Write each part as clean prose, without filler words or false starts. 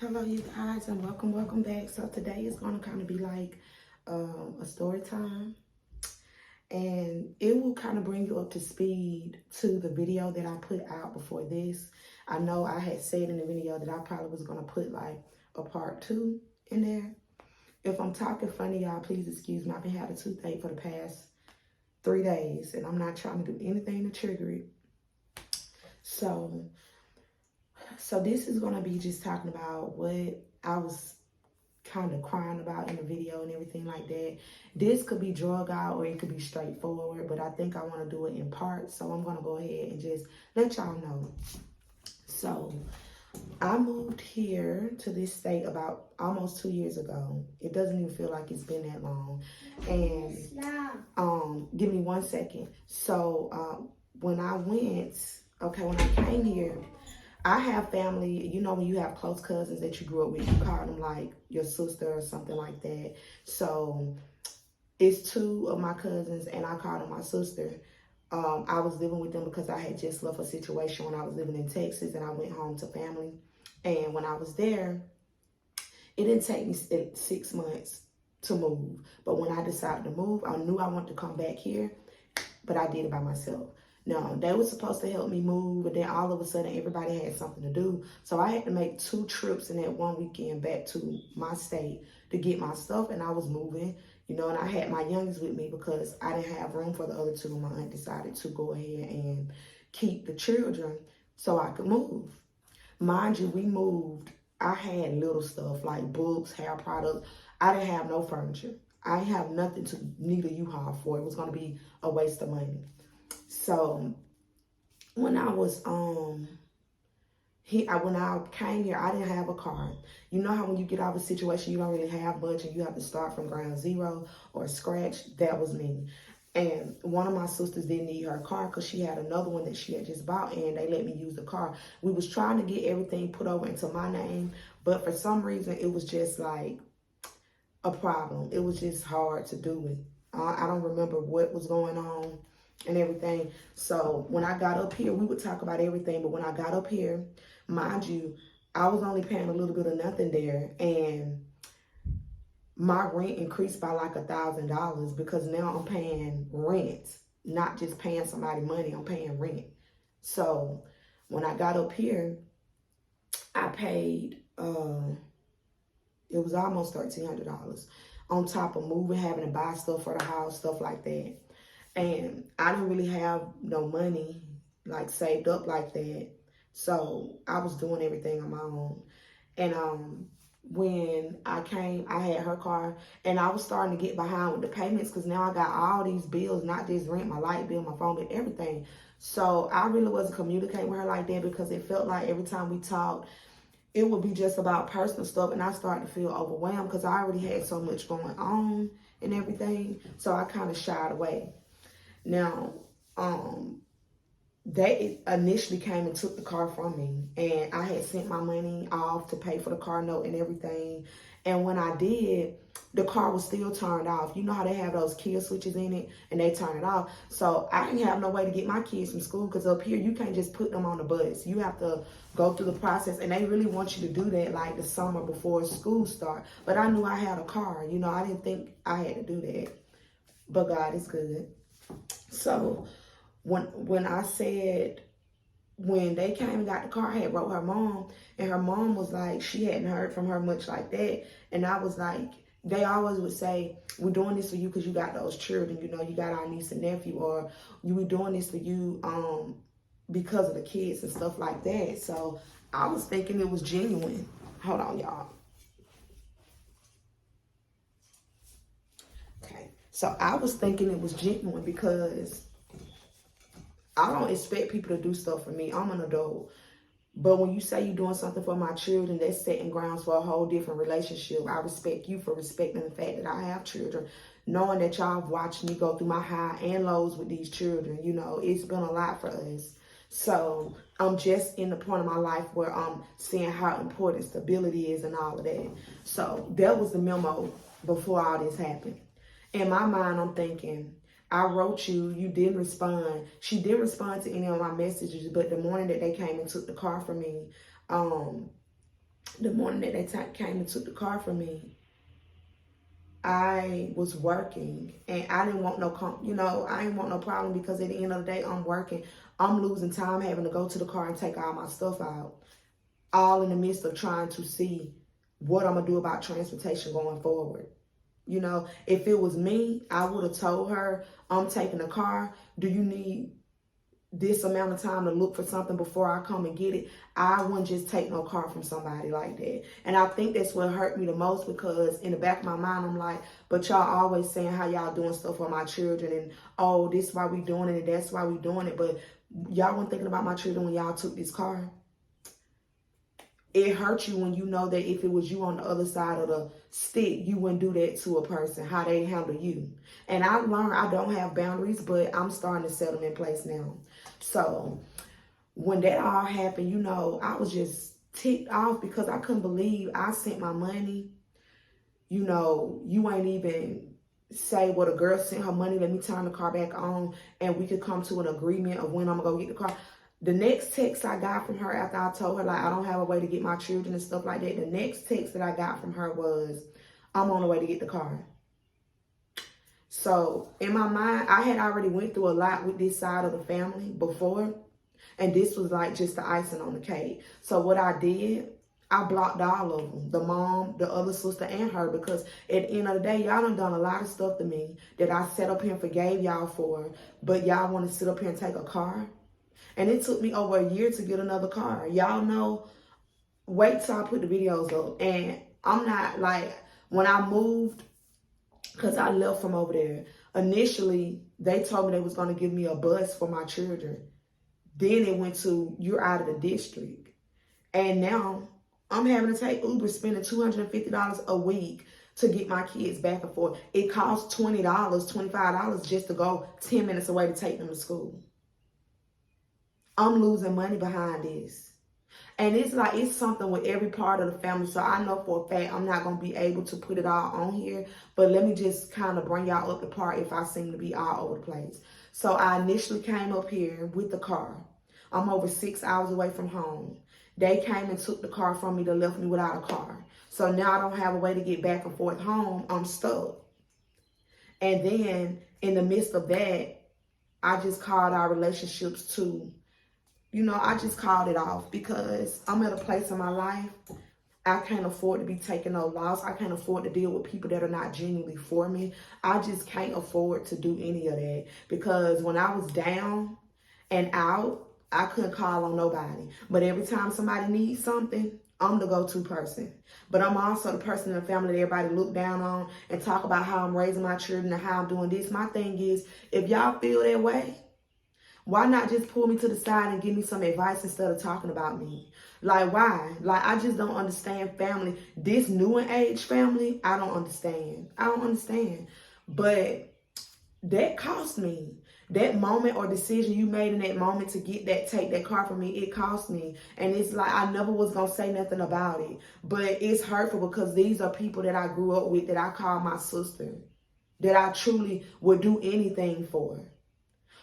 Hello you guys and welcome back. So today is going to kind of be like a story time, and it will kind of bring you up to speed to the video that I put out before this. I know I had said in the video that I probably was going to put like a part 2 in there. If I'm talking funny, y'all, please excuse me. I've been having a toothache for the past 3 days and I'm not trying to do anything to trigger it. So this is going to be just talking about what I was kind of crying about in the video and everything like that. This could be drug out or it could be straightforward, but I think I want to do it in parts. So I'm going to go ahead and just let y'all know. So I moved here to this state about almost 2 years ago. It doesn't even feel like it's been that long. And give me 1 second. So when I came here, I have family, you know, when you have close cousins that you grew up with, you call them like your sister or something like that. So it's 2 of my cousins and I call them my sister. I was living with them because I had just left a situation when I was living in Texas and I went home to family. And when I was there, it didn't take me 6 months to move. But when I decided to move, I knew I wanted to come back here, but I did it by myself. No, they were supposed to help me move, but then all of a sudden everybody had something to do. So I had to make 2 trips in that 1 weekend back to my state to get my stuff, and I was moving, you know, and I had my youngest with me because I didn't have room for the other 2. My aunt decided to go ahead and keep the children so I could move. Mind you, we moved. I had little stuff like books, hair products. I didn't have no furniture. I didn't have nothing to need a U-Haul for. It was going to be a waste of money. So when I was when I came here, I didn't have a car. You know how when you get out of a situation you don't really have much and you have to start from ground zero or scratch? That was me. And one of my sisters didn't need her car because she had another one that she had just bought, and they let me use the car. We was trying to get everything put over into my name, but for some reason it was just like a problem. It was just hard to do it. I don't remember what was going on and everything. So when I got up here, we would talk about everything. But when I got up here, mind you, I was only paying a little bit of nothing there. And my rent increased by like $1,000 because now I'm paying rent, not just paying somebody money, I'm paying rent. So when I got up here, I paid, it was almost $1,300 on top of moving, having to buy stuff for the house, stuff like that. And I didn't really have no money like saved up like that. So I was doing everything on my own. And when I came, I had her car and I was starting to get behind with the payments because now I got all these bills, not just rent, my light bill, my phone bill, everything. So I really wasn't communicating with her like that because it felt like every time we talked, it would be just about personal stuff. And I started to feel overwhelmed because I already had so much going on and everything. So I kind of shied away. Now, they initially came and took the car from me, and I had sent my money off to pay for the car note and everything. And when I did, the car was still turned off. You know how they have those kill switches in it and they turn it off. So I didn't have no way to get my kids from school because up here you can't just put them on the bus. You have to go through the process, and they really want you to do that like the summer before school start. But I knew I had a car. You know, I didn't think I had to do that. But God is good. So when I said, when they came and got the car, I had wrote her mom, and her mom was like, she hadn't heard from her much like that. And I was like, they always would say, we're doing this for you because you got those children, you know, you got our niece and nephew, or we doing this for you because of the kids and stuff like that. So I was thinking it was genuine. Hold on, y'all. Okay. So I was thinking it was genuine because I don't expect people to do stuff for me. I'm an adult. But when you say you're doing something for my children, that's setting grounds for a whole different relationship. I respect you for respecting the fact that I have children, knowing that y'all have watched me go through my high and lows with these children. You know, it's been a lot for us. So I'm just in the point of my life where I'm seeing how important stability is and all of that. So that was the memo before all this happened. In my mind, I'm thinking, I wrote you, you didn't respond. She didn't respond to any of my messages, but the morning that they came and took the car from me, The morning that they came and took the car from me, I was working and I didn't want I didn't want no problem because at the end of the day, I'm working. I'm losing time having to go to the car and take all my stuff out, all in the midst of trying to see what I'm going to do about transportation going forward. If it was me, I would have told her, I'm taking the car. Do you need this amount of time to look for something before I come and get it? I wouldn't just take no car from somebody like that. And I think that's what hurt me the most, because in the back of my mind, I'm like, but y'all always saying how y'all doing stuff for my children, and oh, this is why we doing it, and that's why we doing it. But y'all weren't thinking about my children when y'all took this car. It hurts you when you know that if it was you on the other side of the stick, you wouldn't do that to a person, how they handle you. And I learned I don't have boundaries, but I'm starting to set them in place now. So when that all happened, I was just ticked off because I couldn't believe I sent my money. You ain't even say, well, the girl sent her money, let me turn the car back on and we could come to an agreement of when I'm going to go get the car. The next text I got from her after I told her, like, I don't have a way to get my children and stuff like that, the next text that I got from her was, I'm on the way to get the car. So in my mind, I had already went through a lot with this side of the family before, and this was like just the icing on the cake. So what I did, I blocked all of them, the mom, the other sister, and her, because at the end of the day, y'all done a lot of stuff to me that I sat up here and forgave y'all for, but y'all want to sit up here and take a car. And it took me over a year to get another car. Y'all know, wait till I put the videos up. And I'm not like, when I moved, because I left from over there, initially, they told me they was going to give me a bus for my children. Then it went to, you're out of the district. And now, I'm having to take Uber, spending $250 a week to get my kids back and forth. It costs $20, $25 just to go 10 minutes away to take them to school. I'm losing money behind this. And it's like, it's something with every part of the family. So I know for a fact I'm not going to be able to put it all on here. But let me just kind of bring y'all up the part if I seem to be all over the place. So I initially came up here with the car. I'm over 6 hours away from home. They came and took the car from me. They left me without a car. So now I don't have a way to get back and forth home. I'm stuck. And then in the midst of that, I just called our relationships to, I just called it off because I'm at a place in my life, I can't afford to be taking no loss. I can't afford to deal with people that are not genuinely for me. I just can't afford to do any of that, because when I was down and out, I couldn't call on nobody. But every time somebody needs something, I'm the go-to person. But I'm also the person in the family that everybody look down on and talk about how I'm raising my children and how I'm doing this. My thing is, if y'all feel that way, why not just pull me to the side and give me some advice instead of talking about me? Like, why? Like, I just don't understand family. This new and age family, I don't understand. I don't understand. But that cost me. That moment or decision you made in that moment to take that car from me, it cost me. And it's like, I never was going to say nothing about it. But it's hurtful because these are people that I grew up with, that I call my sister, that I truly would do anything for.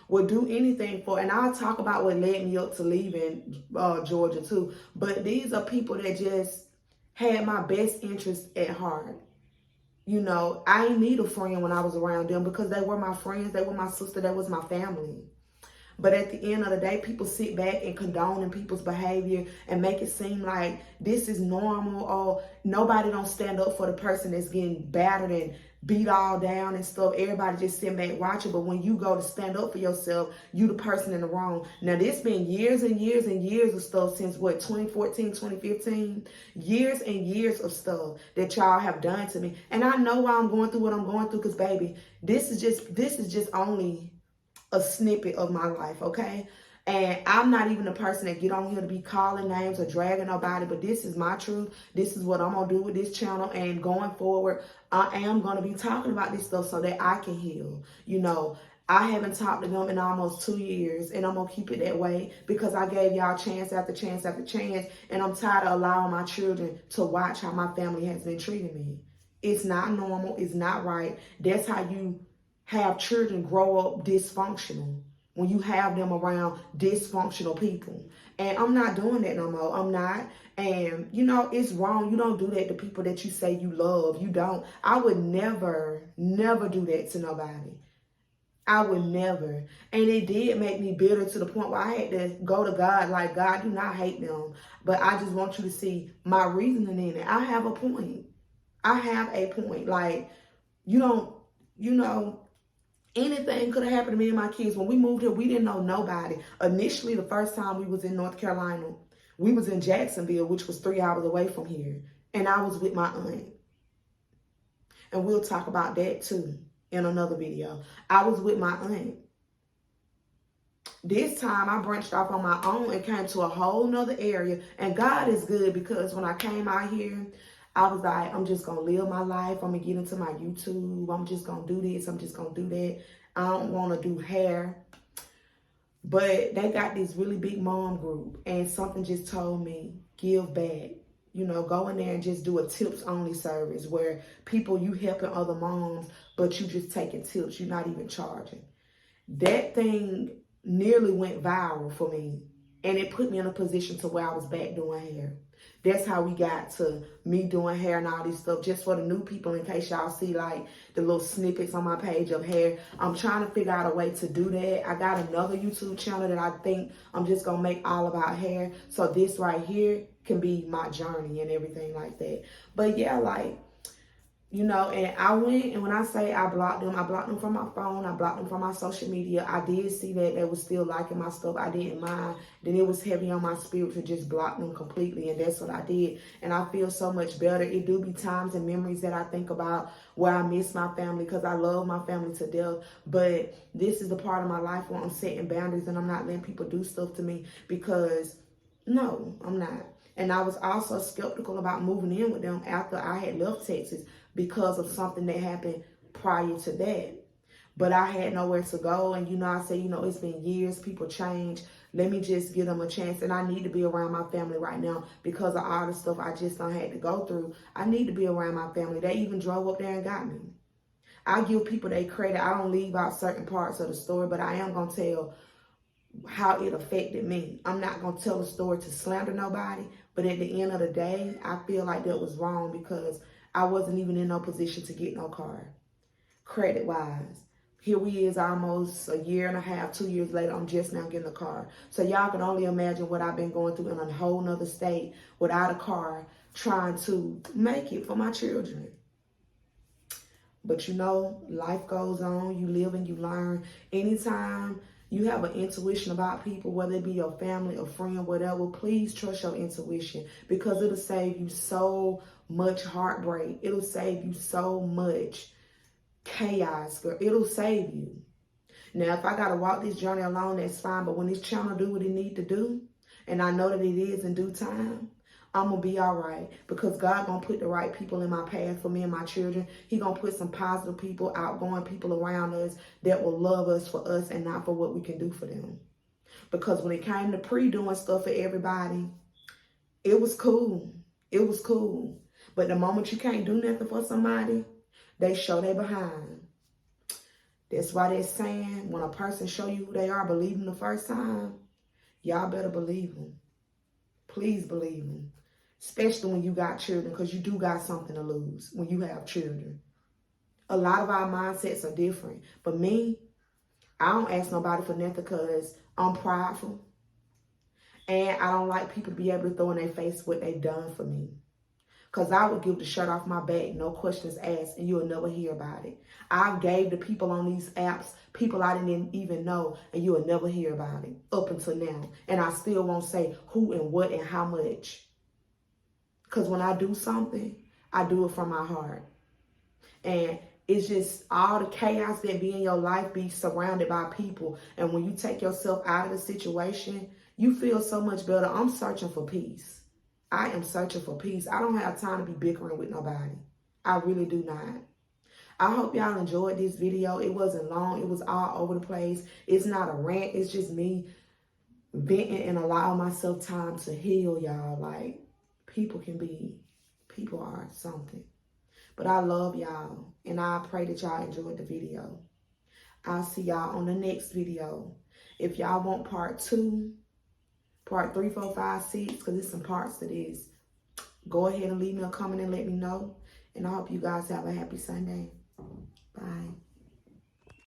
And I'll talk about what led me up to leaving Georgia too. But these are people that just had my best interest at heart. I ain't need a friend when I was around them, because they were my friends, they were my sister, that was my family. But at the end of the day, people sit back and condone people's behavior and make it seem like this is normal, or nobody don't stand up for the person that's getting battered and beat all down and stuff. Everybody just sitting back watching. But when you go to stand up for yourself, you the person in the wrong. Now, this been years and years and years of stuff since 2014, 2015. Years and years of stuff that y'all have done to me. And I know why I'm going through what I'm going through, because baby, this is just only a snippet of my life, okay? And I'm not even the person that get on here to be calling names or dragging nobody, but this is my truth. This is what I'm going to do with this channel. And going forward, I am going to be talking about this stuff so that I can heal. I haven't talked to them in almost 2 years, and I'm going to keep it that way because I gave y'all chance after chance after chance, and I'm tired of allowing my children to watch how my family has been treating me. It's not normal. It's not right. That's how you have children grow up dysfunctional. when you have them around dysfunctional people. And I'm not doing that no more. I'm not. And, you know, it's wrong. You don't do that to people that you say you love. You don't. I would never, never do that to nobody. I would never. And it did make me bitter to the point where I had to go to God, like, God, do not hate them. But I just want you to see my reasoning in it. I have a point. I have a point. Like, you don't, you know, anything could have happened to me and my kids. When we moved here, we didn't know nobody. Initially, the first time we was in North Carolina, we was in Jacksonville, which was 3 hours away from here. And I was with my aunt. And we'll talk about that too in another video. I was with my aunt. This time I branched off on my own and came to a whole nother area. And God is good, because when I came out here, I was like, I'm just going to live my life. I'm going to get into my YouTube. I'm just going to do this. I'm just going to do that. I don't want to do hair. But they got this really big mom group. And something just told me, give back. You know, go in there and just do a tips only service where people, you helping other moms, but you just taking tips. You're not even charging. That thing nearly went viral for me. And it put me in a position to where I was back doing hair. That's how we got to me doing hair and all this stuff. Just for the new people, in case y'all see like the little snippets on my page of hair. I'm trying to figure out a way to do that. I got another YouTube channel that I think I'm just going to make all about hair. So this right here can be my journey and everything like that. But yeah, like, you know, and I went, and when I say I blocked them from my phone, I blocked them from my social media. I did see that they was still liking my stuff. I didn't mind. Then it was heavy on my spirit to just block them completely, and that's what I did. And I feel so much better. It do be times and memories that I think about where I miss my family, because I love my family to death. But this is the part of my life where I'm setting boundaries and I'm not letting people do stuff to me, because no, I'm not. And I was also skeptical about moving in with them after I had left Texas, because of something that happened prior to that. But I had nowhere to go. And, you know, I said, you know, it's been years. People change. Let me just give them a chance. And I need to be around my family right now because of all the stuff I just don't had to go through. I need to be around my family. They even drove up there and got me. I give people their credit. I don't leave out certain parts of the story, but I am going to tell how it affected me. I'm not going to tell the story to slander nobody. But at the end of the day, I feel like that was wrong, because I wasn't even in no position to get no car, credit-wise. Here we is almost a year and a half, 2 years later, I'm just now getting a car. So y'all can only imagine what I've been going through in a whole nother state without a car, trying to make it for my children. But you know, life goes on. You live and you learn. Anytime you have an intuition about people, whether it be your family, a friend, whatever, please trust your intuition, because it'll save you so much heartbreak. It'll save you so much chaos, girl. It'll save you. Now, if I got to walk this journey alone, that's fine. But when this channel do what it need to do, and I know that it is in due time, I'm going to be all right, because God going to put the right people in my path for me and my children. He going to put some positive people, outgoing people around us that will love us for us and not for what we can do for them. Because when it came to doing stuff for everybody, it was cool. It was cool. But the moment you can't do nothing for somebody, they show their behind. That's why they're saying, when a person show you who they are, believe them the first time, y'all better believe them. Please believe them. Especially when you got children, because you do got something to lose when you have children. A lot of our mindsets are different. But me, I don't ask nobody for nothing because I'm prideful. And I don't like people to be able to throw in their face what they've done for me. Because I would give the shirt off my back, no questions asked, and you'll never hear about it. I gave the people on these apps, people I didn't even know, and you'll never hear about it up until now. And I still won't say who and what and how much. Because when I do something, I do it from my heart. And it's just all the chaos that be in your life, be surrounded by people. And when you take yourself out of the situation, you feel so much better. I'm searching for peace. I am searching for peace. I don't have time to be bickering with nobody. I really do not. I hope y'all enjoyed this video. It wasn't long. It was all over the place. It's not a rant. It's just me venting and allowing myself time to heal, y'all. Like, people are something. But I love y'all. And I pray that y'all enjoyed the video. I'll see y'all on the next video. If y'all want part 2, part 3, 4, 5, 6, because there's some parts to this, go ahead and leave me a comment and let me know. And I hope you guys have a happy Sunday.